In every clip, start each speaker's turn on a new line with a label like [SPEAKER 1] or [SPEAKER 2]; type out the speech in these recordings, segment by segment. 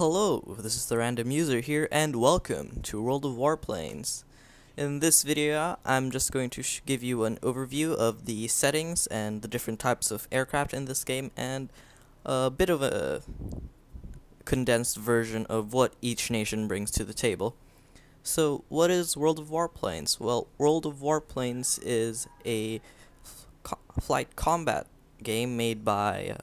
[SPEAKER 1] Hello, this is therandomuser here, and welcome to World of Warplanes. In this video, I'm just going to give you an overview of the settings and the different types of aircraft in this game, and a bit of a condensed version of what each nation brings to the table. So, what is World of Warplanes? Well, World of Warplanes is a flight combat game made by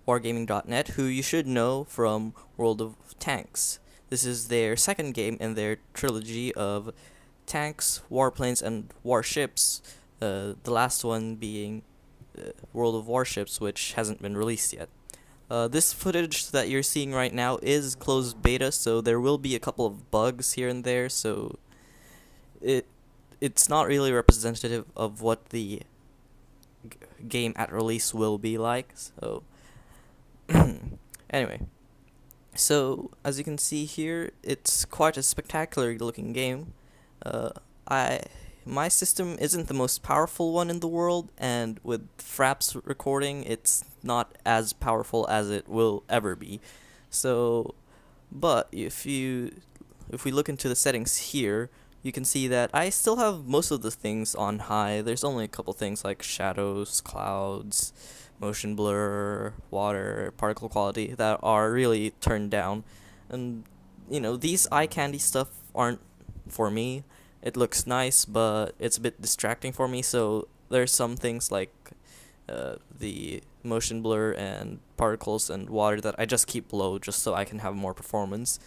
[SPEAKER 1] wargaming.net, who you should know from World of Tanks. This is their second game in their trilogy of tanks, warplanes, and warships, the last one being World of Warships, which hasn't been released yet. This footage that you're seeing right now is closed beta, so there will be a couple of bugs here and there, so it's not really representative of what the game at release will be like, so anyway, so as you can see here, it's quite a spectacular looking game. My system isn't the most powerful one in the world, and with Fraps recording, it's not as powerful as it will ever be. So, but if we look into the settings here, you can see that I still have most of the things on high. There's only a couple things like shadows, clouds, motion blur, water, particle quality that are really turned down. And, these eye candy stuff aren't for me. It looks nice, but it's a bit distracting for me, so there's some things like the motion blur and particles and water that I just keep low just so I can have more performance.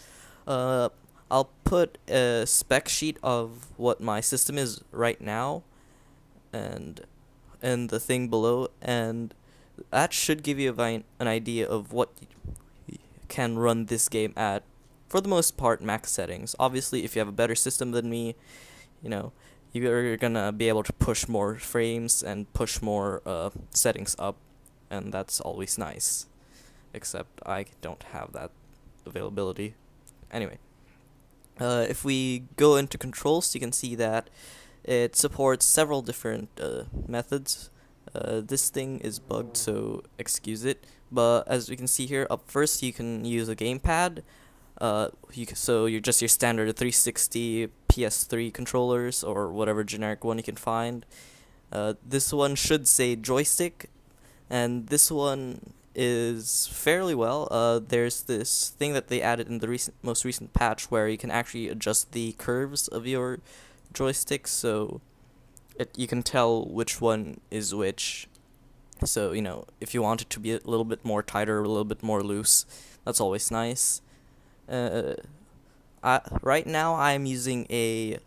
[SPEAKER 1] I'll put a spec sheet of what my system is right now and the thing below, and that should give you an idea of what you can run this game at, for the most part, max settings. Obviously, if you have a better system than me, you're gonna be able to push more frames and push more settings up, and that's always nice. Except I don't have that availability. Anyway, if we go into controls, you can see that it supports several different methods. This thing is bugged, so excuse it. But as we can see here, up first you can use a gamepad. So you're just your standard 360 PS3 controllers or whatever generic one you can find. This one should say joystick, and this one is fairly well. There's this thing that they added in the most recent patch where you can actually adjust the curves of your joystick, so you can tell which one is which. So, if you want it to be a little bit more tighter, a little bit more loose, that's always nice. Right now I'm using a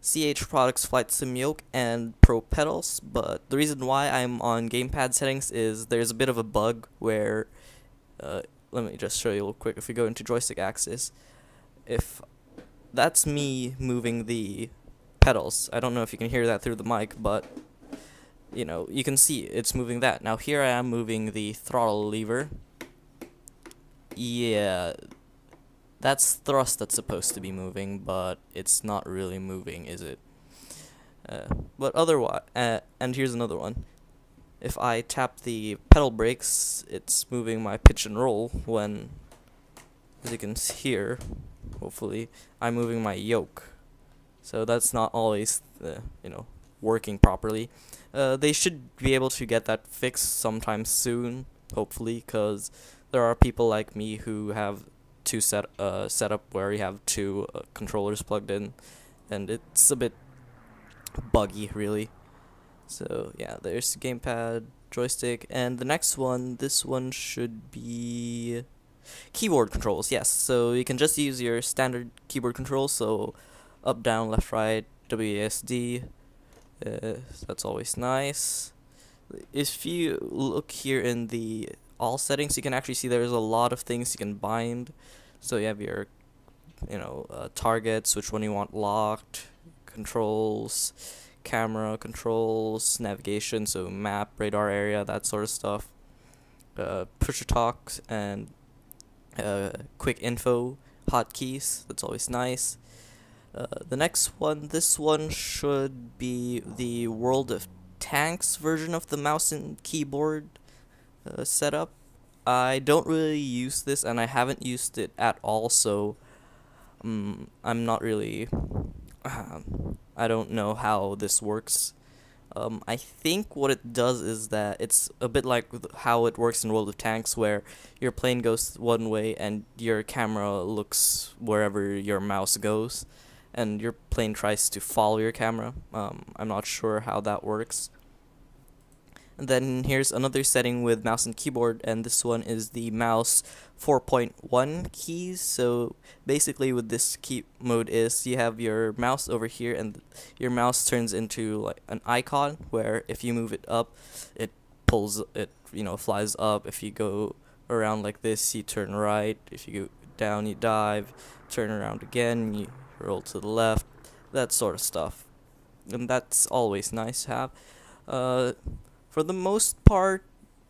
[SPEAKER 1] CH Products Flight Sim Yoke and Pro pedals, but the reason why I'm on gamepad settings is there's a bit of a bug where, let me just show you real quick. If we go into joystick axis, if that's me moving the pedals. I don't know if you can hear that through the mic, but you can see it's moving that. Now here I am moving the throttle lever. Yeah, that's thrust that's supposed to be moving, but it's not really moving, is it? But otherwise, and here's another one. If I tap the pedal brakes, it's moving my pitch and roll when, as you can hear, hopefully, I'm moving my yoke. So that's not always, working properly. They should be able to get that fixed sometime soon, hopefully, because there are people like me who have two setup where you have two controllers plugged in, and it's a bit buggy, really. So yeah, there's gamepad, joystick, and the next one, this one should be keyboard controls. Yes, so you can just use your standard keyboard controls, so up, down, left, right, WASD. That's always nice. If you look here in the all settings, you can actually see there's a lot of things you can bind. So you have your, targets, which one you want locked, controls, camera controls, navigation, so map, radar area, that sort of stuff. Push to talk and quick info hotkeys. That's always nice. The next one, this one should be the World of Tanks version of the mouse and keyboard setup. I don't really use this, and I haven't used it at all, so I'm not really. I don't know how this works. I think what it does is that it's a bit like how it works in World of Tanks, where your plane goes one way and your camera looks wherever your mouse goes, and your plane tries to follow your camera. I'm not sure how that works. And then here's another setting with mouse and keyboard, and this one is the mouse 4.1 keys. So basically what this key mode is, you have your mouse over here, and your mouse turns into like an icon where if you move it up, it pulls it, flies up. If you go around like this, you turn right. If you go down, you dive. Turn around again, you roll to the left. That sort of stuff. And that's always nice to have. For the most part,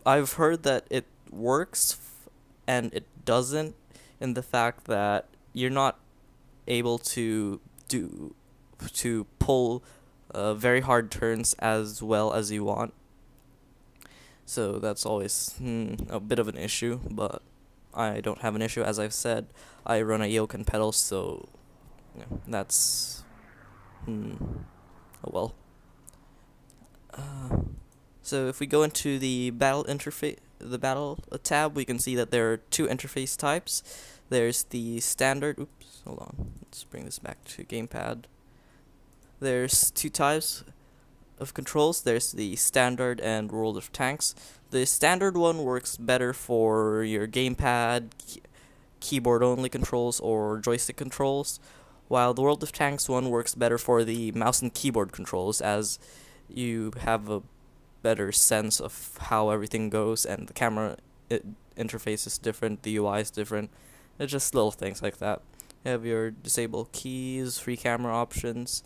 [SPEAKER 1] I've heard that it works and it doesn't, in the fact that you're not able to pull very hard turns as well as you want. So that's always a bit of an issue, but I don't have an issue. As I've said, I run a Yoke and pedals, so that's oh well. So if we go into the battle tab, we can see that there are two interface types. There's the standard. Oops, hold on. Let's bring this back to gamepad. There's two types of controls. There's the standard and World of Tanks. The standard one works better for your gamepad, keyboard only controls, or joystick controls, while the World of Tanks one works better for the mouse and keyboard controls, as you have a better sense of how everything goes, and the camera interface is different, the UI is different. It's just little things like that. You have your disable keys, free camera options.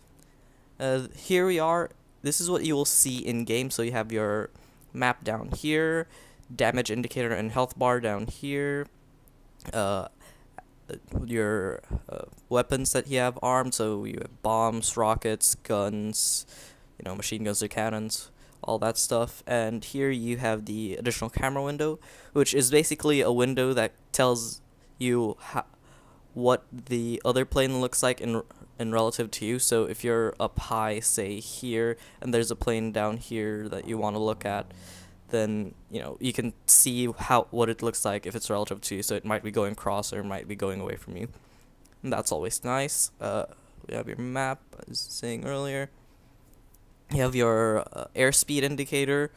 [SPEAKER 1] Here we are. This is what you will see in game. So you have your map down here, damage indicator and health bar down here. Your weapons that you have armed. So you have bombs, rockets, guns, machine guns or cannons, all that stuff. And here you have the additional camera window, which is basically a window that tells you what the other plane looks like in relative to you. So if you're up high, say here, and there's a plane down here that you want to look at, then you can see what it looks like if it's relative to you. So it might be going across or it might be going away from you, and that's always nice. We have your map, as I was saying earlier. You have your airspeed indicator,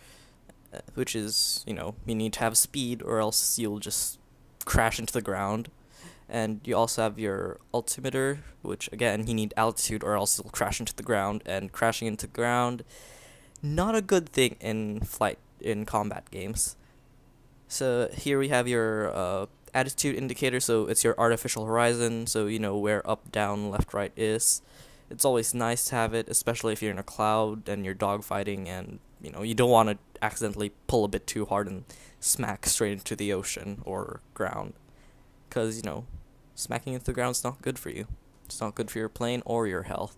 [SPEAKER 1] which is, you need to have speed or else you'll just crash into the ground. And you also have your altimeter, which again, you need altitude or else you'll crash into the ground. And crashing into the ground, not a good thing in combat games. So here we have your attitude indicator, so it's your artificial horizon, so you know where up, down, left, right is. It's always nice to have it, especially if you're in a cloud and you're dogfighting and, you don't want to accidentally pull a bit too hard and smack straight into the ocean or ground. Because, smacking into the ground is not good for you. It's not good for your plane or your health.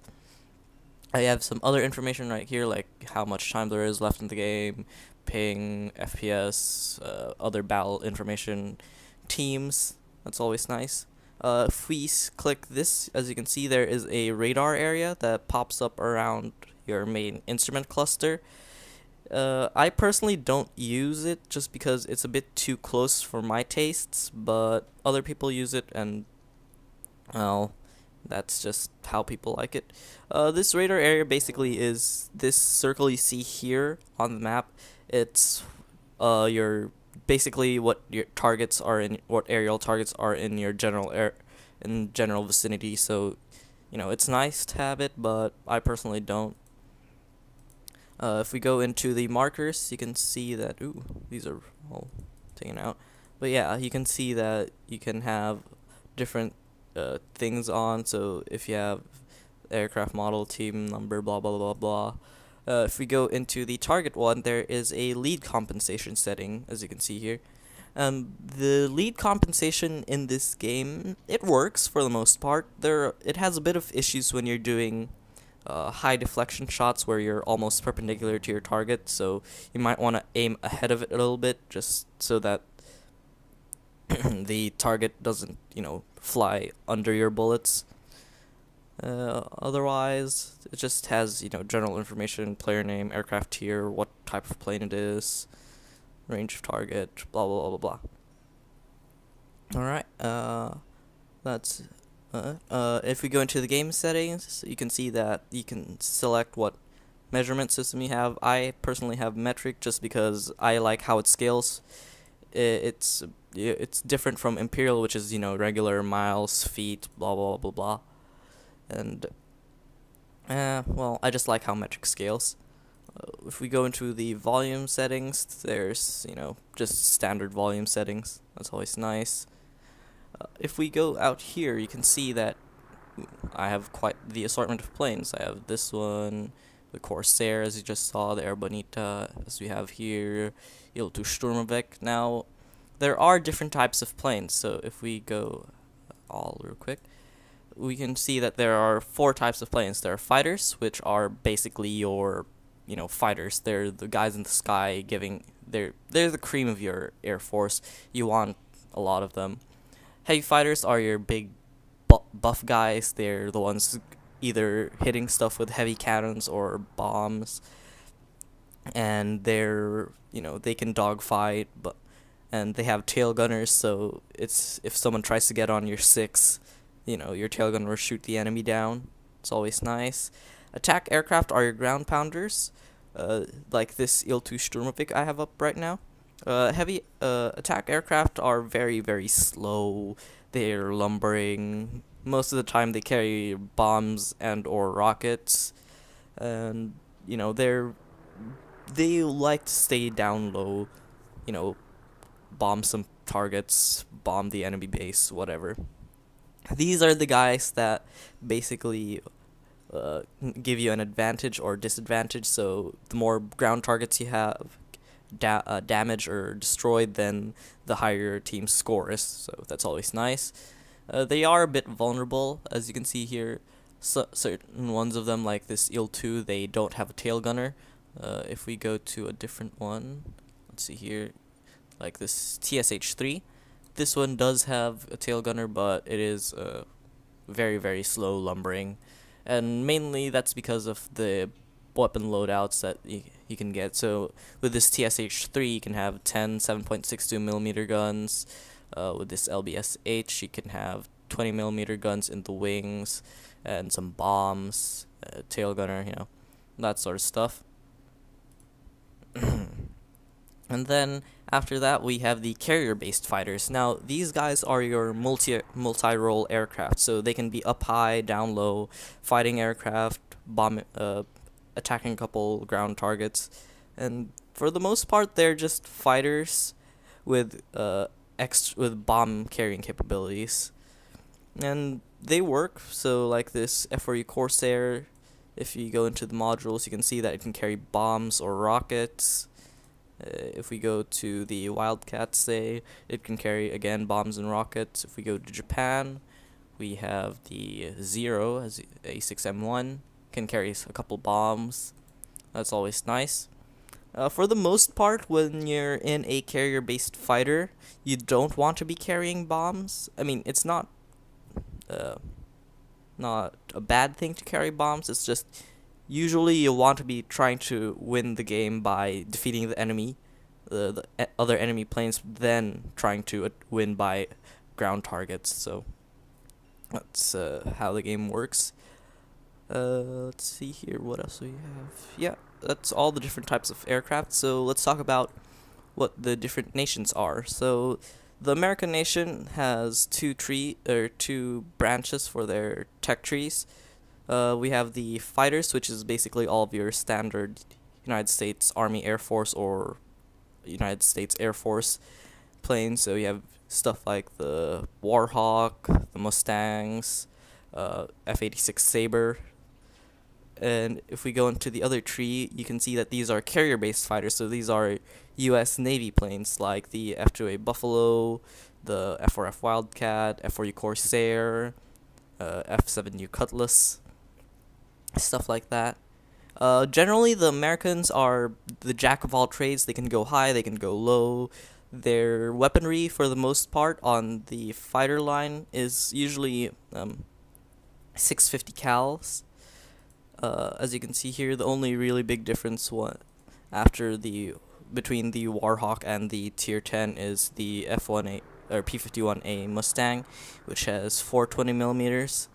[SPEAKER 1] I have some other information right here, like how much time there is left in the game, ping, FPS, other battle information, teams. That's always nice. If we click this, as you can see, there is a radar area that pops up around your main instrument cluster. I personally don't use it just because it's a bit too close for my tastes, but other people use it, and well, that's just how people like it. This radar area basically is this circle you see here on the map. It's your basically what your targets are in, what aerial targets are in your general vicinity. So, it's nice to have it, but I personally don't. If we go into the markers, you can see that these are all taken out. But yeah, you can see that you can have different things on. So if you have aircraft model, team number, blah blah blah blah. If we go into the target one, there is a lead compensation setting, as you can see here. The lead compensation in this game, it works for the most part. It has a bit of issues when you're doing high deflection shots where you're almost perpendicular to your target, so you might want to aim ahead of it a little bit, just so that the target doesn't, fly under your bullets. Otherwise, it just has, general information, player name, aircraft tier, what type of plane it is, range of target, blah blah blah blah blah. Alright, that's if we go into the game settings, you can see that you can select what measurement system you have. I personally have metric just because I like how it scales. It's different from imperial, which is regular miles, feet, blah blah blah blah. And well, I just like how metric scales. If we go into the volume settings, there's just standard volume settings. That's always nice. If we go out here, you can see that I have quite the assortment of planes. I have this one, the Corsair, as you just saw, the Air Bonita, as we have here, Il-2 Sturmovik. Now, there are different types of planes, so if we go all real quick, we can see that there are 4 types of planes. There are fighters, which are basically your, fighters. They're the guys in the sky they're the cream of your air force. You want a lot of them. Heavy fighters are your big buff guys. They're the ones either hitting stuff with heavy cannons or bombs, and they can dogfight, and they have tail gunners. So it's if someone tries to get on your 6, your tail gunner will shoot the enemy down. It's always nice. Attack aircraft are your ground pounders, like this Il-2 Sturmovik I have up right now. Heavy attack aircraft are very, very slow. They're lumbering. Most of the time they carry bombs and or rockets. And, they like to stay down low, bomb some targets, bomb the enemy base, whatever. These are the guys that basically give you an advantage or disadvantage. So the more ground targets you have damaged or destroyed, then the higher your team's score is. So that's always nice. They are a bit vulnerable, as you can see here. Certain ones of them, like this Il-2, they don't have a tail gunner. If we go to a different one, let's see here, like this TSH-3, this one does have a tail gunner, but it is very, very slow lumbering. And mainly that's because of the weapon loadouts that you can get. So with this TSH-3, you can have 10 7.62mm guns. With this LBS-H, you can have 20mm guns in the wings, and some bombs, tail gunner, that sort of stuff. And then after that, we have the carrier-based fighters. Now, these guys are your multi-role aircraft, so they can be up high, down low, fighting aircraft, attacking a couple ground targets, and for the most part, they're just fighters with with bomb carrying capabilities, and they work. So like this F4U Corsair, if you go into the modules, you can see that it can carry bombs or rockets. If we go to the Wildcat, say, it can carry, again, bombs and rockets. If we go to Japan, we have the Zero, as A6M1, can carry a couple bombs. That's always nice. For the most part, when you're in a carrier-based fighter, you don't want to be carrying bombs. I mean, it's not a bad thing to carry bombs. It's just usually you want to be trying to win the game by defeating the enemy, the other enemy planes, then trying to win by ground targets. So that's how the game works. Let's see here, what else we have? Yeah, that's all the different types of aircraft. So let's talk about what the different nations are. So the American nation has two branches for their tech trees. We have the fighters, which is basically all of your standard United States Army Air Force or United States Air Force planes. So you have stuff like the Warhawk, the Mustangs, F-86 Sabre. And if we go into the other tree, you can see that these are carrier-based fighters. So these are U.S. Navy planes like the F-2A Buffalo, the F-4F Wildcat, F-4U Corsair, F-7U Cutlass, stuff like that. Generally, the Americans are the jack of all trades. They can go high, they can go low. Their weaponry, for the most part, on the fighter line is usually 650 cals. As you can see here, the only really big difference after the between the Warhawk and the Tier 10 is the F1A or P51A Mustang, which has 420 millimeters.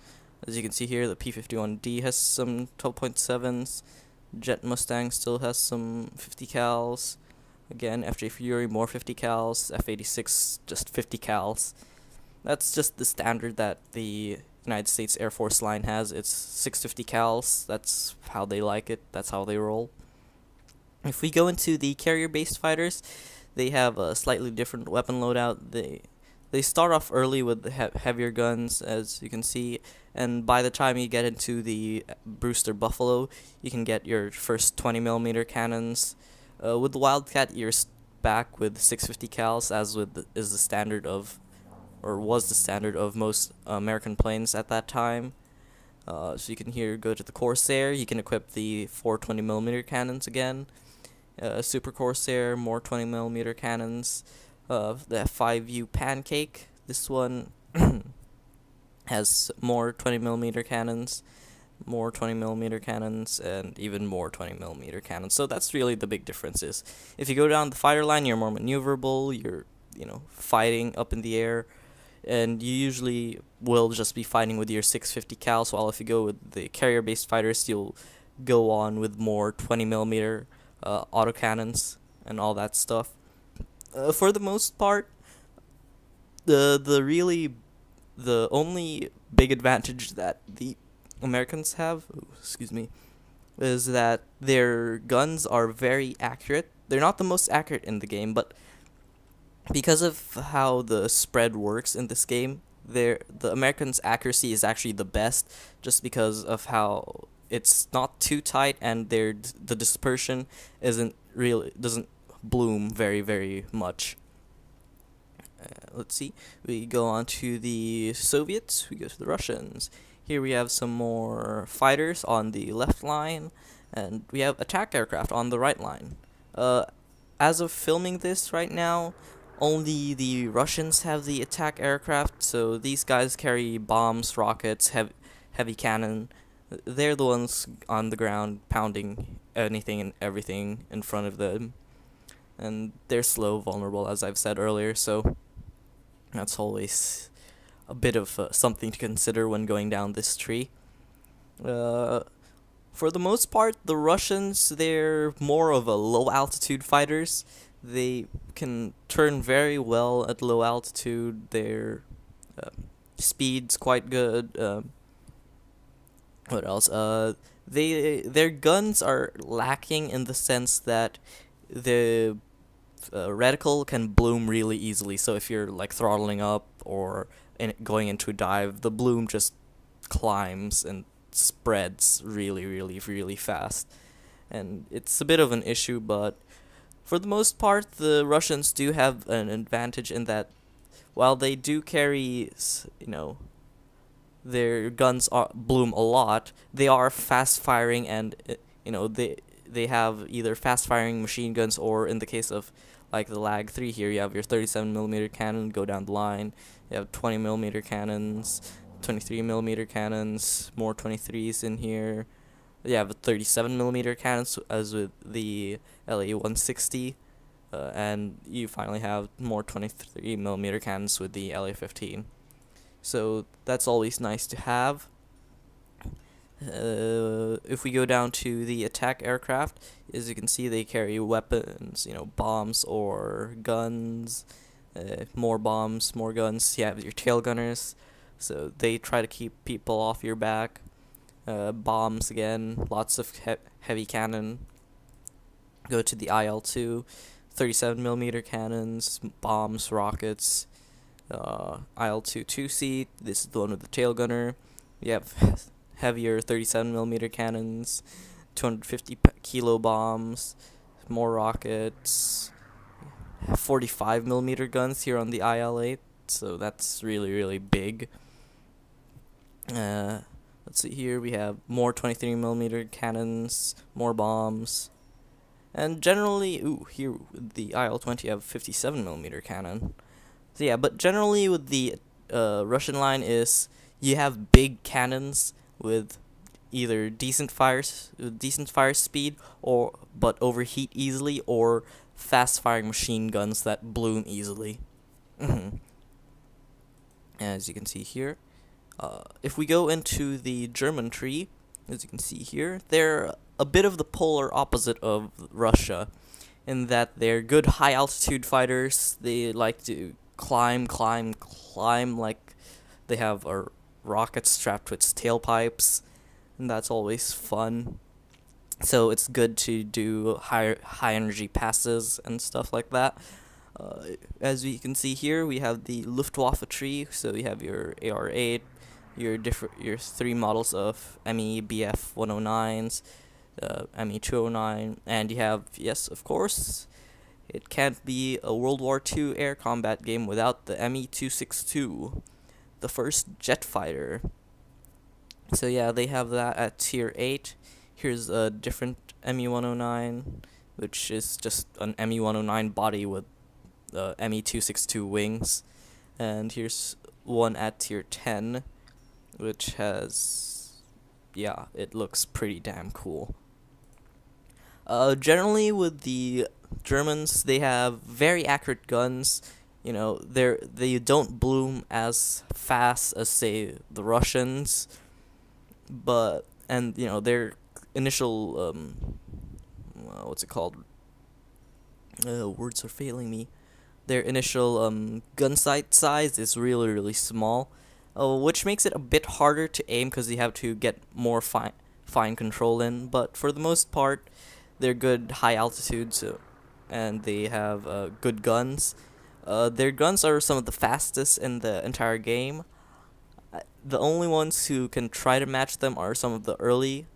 [SPEAKER 1] As you can see here, the P51D has some 12.7s. Jet Mustang still has some 50 cals. Again, FJ Fury more 50 cals. F86 just 50 cals. That's just the standard that the United States Air Force line has. It's 650 cals. That's how they like it. That's how they roll. If we go into the carrier-based fighters, they have a slightly different weapon loadout. They start off early with the heavier guns, as you can see, and by the time you get into the Brewster Buffalo, you can get your first 20 millimeter cannons. With the Wildcat, you're back with 650 cals, as is the standard of, or was the standard of most American planes at that time. So you can here go to the Corsair. You can equip the 420 millimeter cannons again. Super Corsair, more 20 millimeter cannons. The 5U Pancake. This one has more 20 millimeter cannons, more 20 millimeter cannons, and even more 20 millimeter cannons. So that's really the big differences. If you go down the fighter line, you're more maneuverable. You're fighting up in the air, and you usually will just be fighting with your 650 cals. While if you go with the carrier-based fighters, you'll go on with more 20 millimeter autocannons and all that stuff. For the most part, the only big advantage that the Americans have, is that their guns are very accurate. They're not the most accurate in the game, but because of how the spread works in this game, the Americans' accuracy is actually the best, just because of how it's not too tight and the dispersion doesn't bloom very, very much. Let's see. We go on to the Soviets. We go to the Russians. Here we have some more fighters on the left line, and we have attack aircraft on the right line. As of filming this right now, only the Russians have the attack aircraft, so these guys carry bombs, rockets, heavy cannon. They're the ones on the ground pounding anything and everything in front of them. And they're slow, vulnerable, as I've said earlier, so that's always a bit of something to consider when going down this tree. For the most part, the Russians, they're more of a low-altitude fighters. They can turn very well at low altitude. Their speed's quite good. What else? Their guns are lacking in the sense that the reticle can bloom really easily. So if you're like throttling up or going into a dive, the bloom just climbs and spreads really, really, really fast. And it's a bit of an issue, but for the most part, the Russians do have an advantage in that while they do carry, their guns bloom a lot, they are fast firing, and they have either fast firing machine guns, or in the case of like the Lag 3 here, you have your 37 millimeter cannon go down the line. You have 20 millimeter cannons, 23 millimeter cannons, more 23s in here. You have 37 millimeter cannons as with the LA 160, and you finally have more 23 millimeter cannons with the LA 15. So that's always nice to have. If we go down to the attack aircraft, as you can see, they carry weapons, bombs or guns, more bombs, more guns. You have your tail gunners, so they try to keep people off your back. Bombs again, lots of heavy cannon. Go to the IL-2, 37 millimeter cannons, bombs, rockets. IL-2 two-seat. This is the one with the tail gunner. We have heavier 37 millimeter cannons, 250 kilo bombs, more rockets, 45 millimeter guns here on the IL-8. So that's really, really big. Let's see here. We have more 23 millimeter cannons, more bombs. And generally, here with the IL-20 you have 57mm cannon. So yeah, but generally with the Russian line is you have big cannons with either decent fire speed, or but overheat easily, or fast firing machine guns that bloom easily. As you can see here, if we go into the German tree, as you can see here, they're a bit of the polar opposite of Russia, in that they're good high altitude fighters. They like to climb, like they have a rocket strapped to its tailpipes, and that's always fun. So it's good to do high energy passes and stuff like that. As we can see here, we have the Luftwaffe tree. So you have your AR-8, your three models of ME BF 109s, ME 209, and you have, yes, of course, it can't be a World War II air combat game without the ME 262, the first jet fighter. So yeah, they have that at tier 8. Here's a different ME 109, which is just an ME 109 body with ME 262 wings. And here's one at tier 10, which has, yeah, it looks pretty damn cool. Generally with the Germans, they have very accurate guns. You know, they don't bloom as fast as, say, the Russians, but, and you know, their initial what's it called? Words are failing me. Their initial gun sight size is really small, which makes it a bit harder to aim because you have to get more fine control in. But for the most part, they're good high altitude, and they have good guns. Their guns are some of the fastest in the entire game. The only ones who can try to match them are some of the early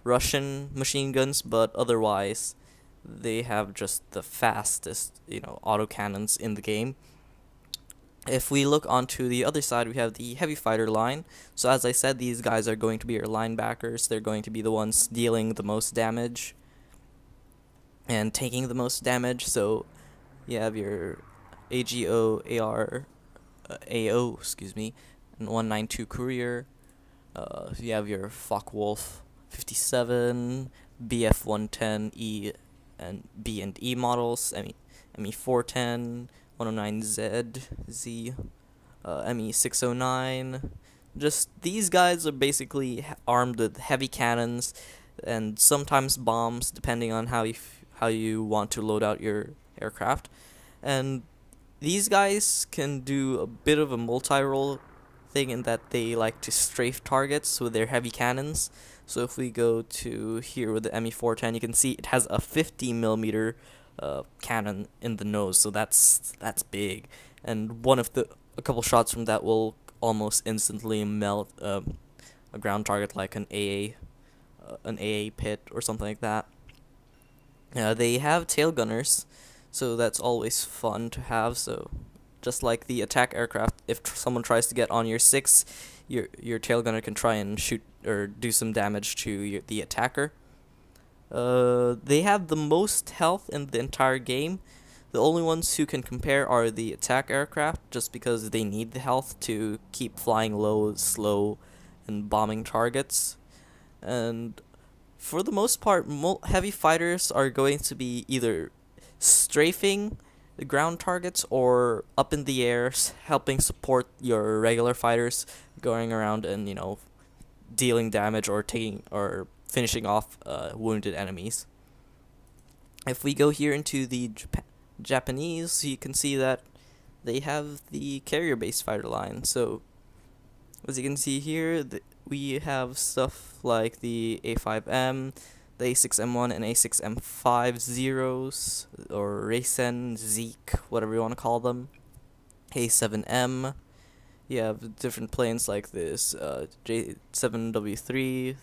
[SPEAKER 1] Russian machine guns, but otherwise they have just the fastest, autocannons in the game. If we look onto the other side, we have the heavy fighter line. So as I said, these guys are going to be your linebackers. They're going to be the ones dealing the most damage and taking the most damage. So you have your AGO, AR, AO, and 192 Courier. You have your Focke-Wulf 57, BF 110E and B and E models, ME 410, 109Z, Z, ME 609. Just these guys are basically armed with heavy cannons and sometimes bombs, depending on how you want to load out your aircraft. And these guys can do a bit of a multi-role thing in that they like to strafe targets with their heavy cannons. So if we go to here with the ME 410, you can see it has a 50mm cannon in the nose, so that's big. And a couple shots from that will almost instantly melt a ground target like an AA pit or something like that. They have tail gunners, so that's always fun to have. So just like the attack aircraft, if someone tries to get on your 6, your tail gunner can try and shoot or do some damage to the attacker. They have the most health in the entire game. The only ones who can compare are the attack aircraft, just because they need the health to keep flying low, slow, and bombing targets. And for the most part, heavy fighters are going to be either strafing the ground targets or up in the air, helping support your regular fighters, going around and dealing damage or finishing off wounded enemies. If we go here into the Japanese, you can see that they have the carrier-based fighter line. So as you can see here, we have stuff like the A5M, the A6M1 and A6M5 Zeros, or Racen, Zeke, whatever you want to call them. A7M. You have different planes like this, J7W3,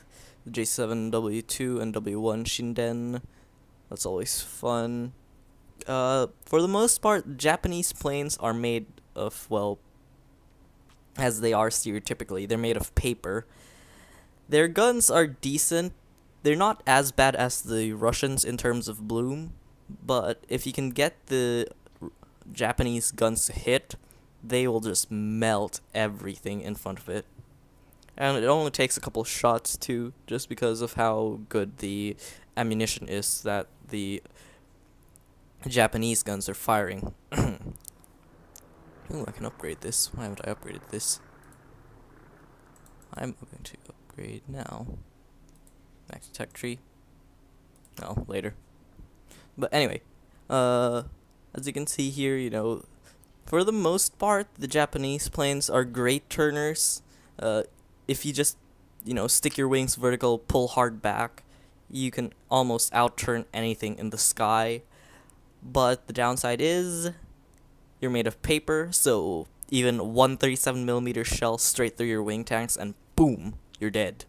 [SPEAKER 1] J7W2, and W1 Shinden. That's always fun. For the most part, Japanese planes are made of, well, as they are stereotypically, they're made of paper. Their guns are decent, they're not as bad as the Russians in terms of bloom, but if you can get the Japanese guns to hit, they will just melt everything in front of it. And it only takes a couple shots too, just because of how good the ammunition is that the Japanese guns are firing. Ooh, I can upgrade this. Why haven't I upgraded this? I'm going to upgrade now. Max tech tree. No, later. But anyway, as you can see here, you know, for the most part, the Japanese planes are great turners. If you just, you know, stick your wings vertical, pull hard back, you can almost outturn anything in the sky. But the downside is, you're made of paper, so even 137mm shell straight through your wing tanks and boom, you're dead.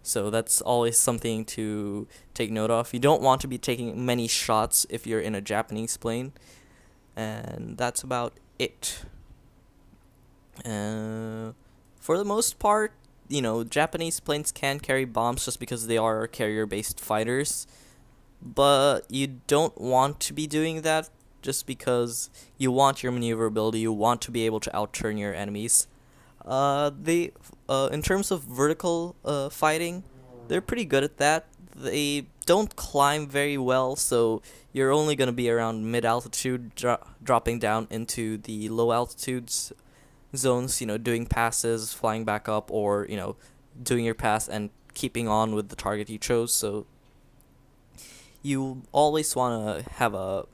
[SPEAKER 1] So that's always something to take note of. You don't want to be taking many shots if you're in a Japanese plane. And that's about it. For the most part, you know, Japanese planes can carry bombs just because they are carrier-based fighters. But you don't want to be doing that just because you want your maneuverability, you want to be able to outturn your enemies. In terms of vertical fighting, they're pretty good at that. They don't climb very well, so you're only going to be around mid-altitude, dropping down into the low-altitude zones, you know, doing passes, flying back up, or, you know, doing your pass and keeping on with the target you chose. So you always want to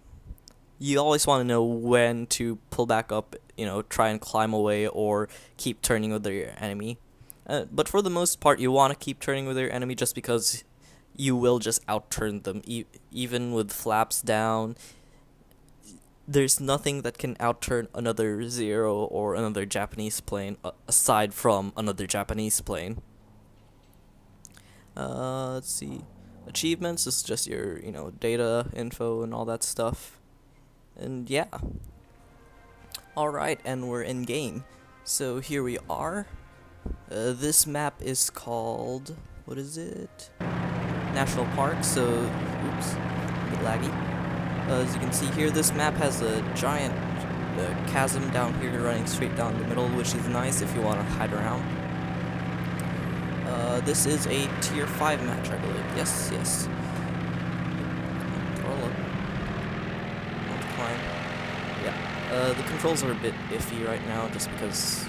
[SPEAKER 1] know when to pull back up, you know, try and climb away or keep turning with your enemy. But for the most part, you want to keep turning with your enemy just because you will just outturn them. Even with flaps down, there's nothing that can outturn another Zero or another Japanese plane aside from another Japanese plane. Let's see. Achievements is just your, you know, data info and all that stuff. And yeah. Alright, and we're in game. So here we are. This map is called, what is it? National Park, so, oops, a bit laggy. As you can see here, this map has a giant chasm down here running straight down the middle, which is nice if you want to hide around. This is a tier 5 match, I believe. Yes. Roll up. Don't climb. Yeah. The controls are a bit iffy right now, just because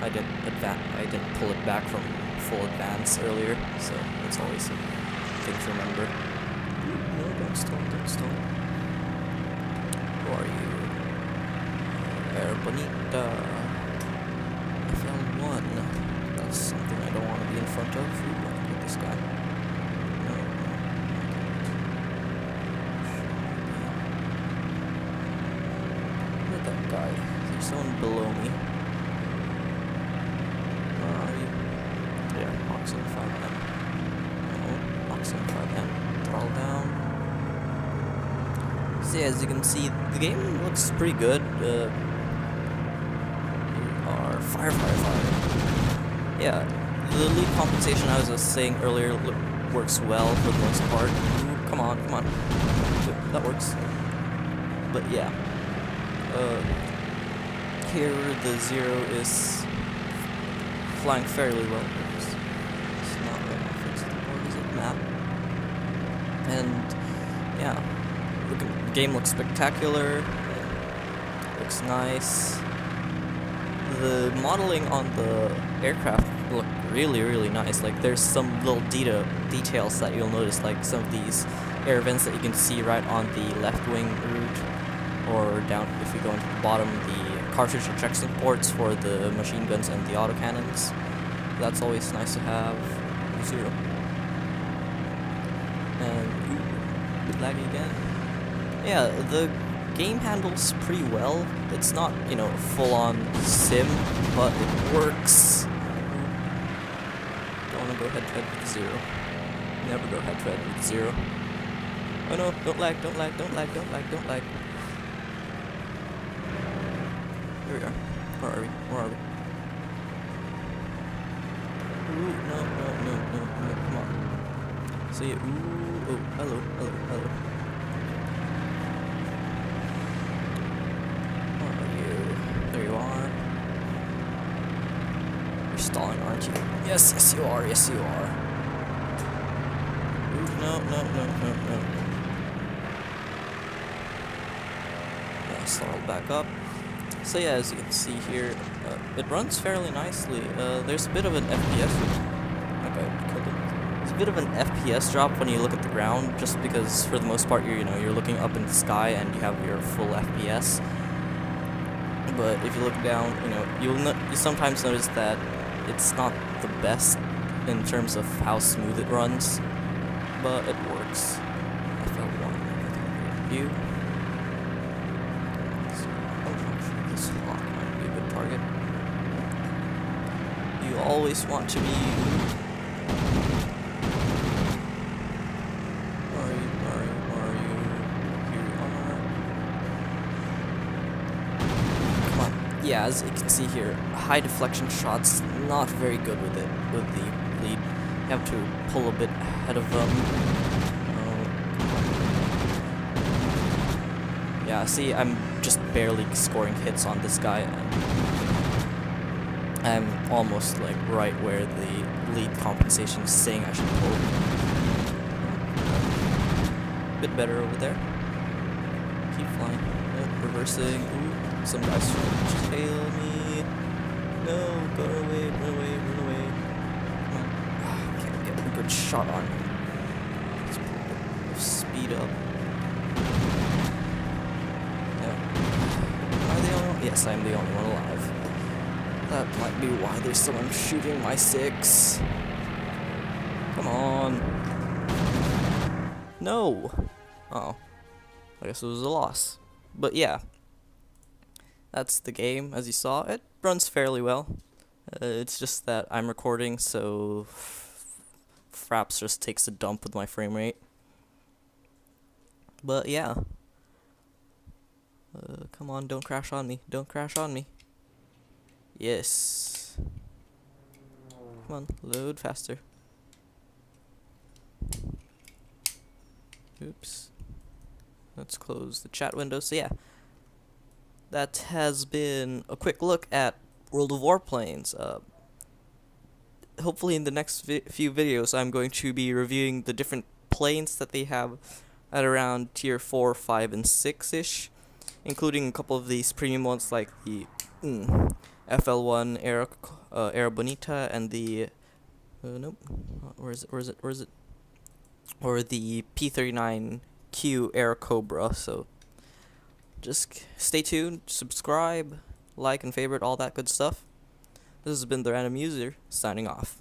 [SPEAKER 1] I didn't pull it back from full advance earlier, so it's always a thing to remember. No, don't stall. Who are you? Air Bonita. I found one. That's something I don't want to be in front of. Ooh, I can get this guy. No, where'd that guy? Is there someone below me? Where are you? Yeah, Mach 75M. No, Mach 75M. Throttle down. So yeah, as you can see, the game looks pretty good. We are fire. Yeah, the lead compensation I was saying earlier works well for the most part. Ooh, come on. That works. But yeah. Here the Zero is flying fairly well. It's not right now fixed. What is it? Map. And yeah, the game looks spectacular. Looks nice. The modeling on the aircraft look really nice. Like, there's some little details that you'll notice, like some of these air vents that you can see right on the left wing route, or down if you go into the bottom, the cartridge ejection ports for the machine guns and the autocannons. That's always nice to have. Zero. And ooh, laggy again. Yeah, the game handles pretty well. It's not, you know, full-on sim, but it works. Don't want to go head-to-head with Zero. Never go head-to-head with Zero. Oh no, don't lag. Here we are. Where are we? Ooh, no, no, no, no, no, come on. See it. Ooh, oh, hello, hello, hello. Where are you? There you are. You're stalling, aren't you? Yes, yes you are, yes you are. Ooh, no, no, no, no, no. Yeah, stalled back up. So yeah, as you can see here, it runs fairly nicely. There's a bit of an FPS. Okay, killed him. There's a bit of an FPS drop when you look at the ground, just because for the most part you're looking up in the sky and you have your full FPS. But if you look down, you sometimes notice that it's not the best in terms of how smooth it runs, but it works. FL1 view. This lock might be a good target. You always want to be. Where are you? Where are you? Where are you? Here you are. Come on. Yeah, as you can see here, high deflection shots, not very good with it, with the lead. You have to pull a bit ahead of them. Yeah, see, I'm just barely scoring hits on this guy, and I'm almost like right where the lead compensation is saying I should pull. Bit better over there. Keep flying. Oh, reversing. Ooh, some guys trying to tail me. No, go away, run away, run away. Come on. Can't get a good shot on him. Let's put a bit of speed up. Yes, I'm the only one alive. That might be why there's someone shooting my 6. Come on. No! Oh. I guess it was a loss. But yeah. That's the game, as you saw. It runs fairly well. It's just that I'm recording, so Fraps just takes a dump with my frame rate. But yeah. Come on, don't crash on me. Don't crash on me. Yes. Come on, load faster. Oops. Let's close the chat window. So yeah. That has been a quick look at World of Warplanes. Hopefully in the next few videos I'm going to be reviewing the different planes that they have at around tier 4, 5, and 6-ish. Including a couple of these premium ones like the FL1 Era Bonita and the nope, where is it? Or the P39Q Era Cobra. So just stay tuned, subscribe, like and favorite, all that good stuff. This has been the Random User signing off.